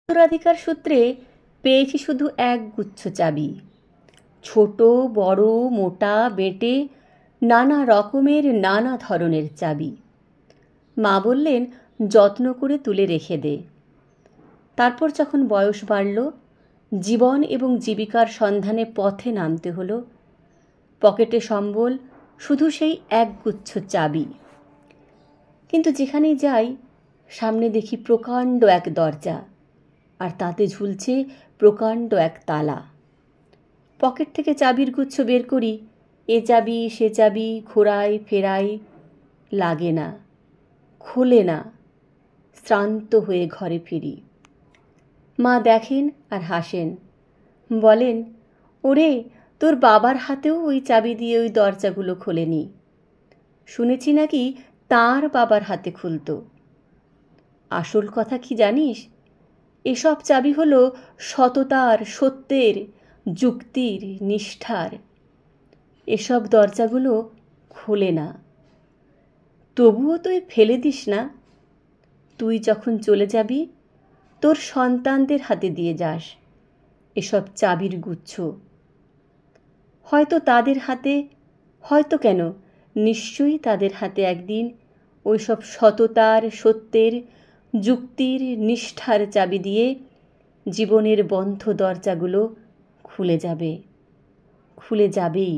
উত্তরাধিকার সূত্রে পেয়েছি শুধু এক গুচ্ছ চাবি, ছোট বড় মোটা বেঁটে নানা রকমের নানা ধরনের চাবি। মা বললেন, যত্ন করে তুলে রেখে দে। তারপর যখন বয়স বাড়ল, জীবন এবং জীবিকার সন্ধানে পথে নামতে হলো, পকেটে সম্বল শুধু সেই একগুচ্ছ চাবি। কিন্তু যেখানেই যাই সামনে দেখি প্রকাণ্ড এক দরজা, আর তাতে ঝুলছে প্রকাণ্ড এক তালা। পকেট থেকে চাবির গুচ্ছ বের করি, এ চাবি সে চাবি ঘোরাই ফেরাই, লাগে না, খোলে না। শ্রান্ত হয়ে ঘরে ফিরি। মা দেখেন আর হাসেন, বলেন, ওরে, তোর বাবার হাতেও ওই চাবি দিয়ে ওই দরজাগুলো খোলেনি। শুনেছি নাকি তার বাবার হাতে খুলত। আসল কথা কি জানিস? এসব চাবি হলো সততার, সত্যের, যুক্তির, নিষ্ঠার। এসব দরজাগুলো খোলে না। তবুও তুই ফেলে দিস না। তুই যখন চলে যাবি তোর সন্তানদের হাতে দিয়ে যাস এসব চাবির গুচ্ছ। হয়তো তাদের হাতে, হয়তো কেন, নিশ্চয়ই তাদের হাতে একদিন ওই সব সততার, সত্যের, যুক্তির, নিষ্ঠার চাবি দিয়ে জীবনের বন্ধ দরজাগুলো খুলে যাবে, খুলে যাবেই।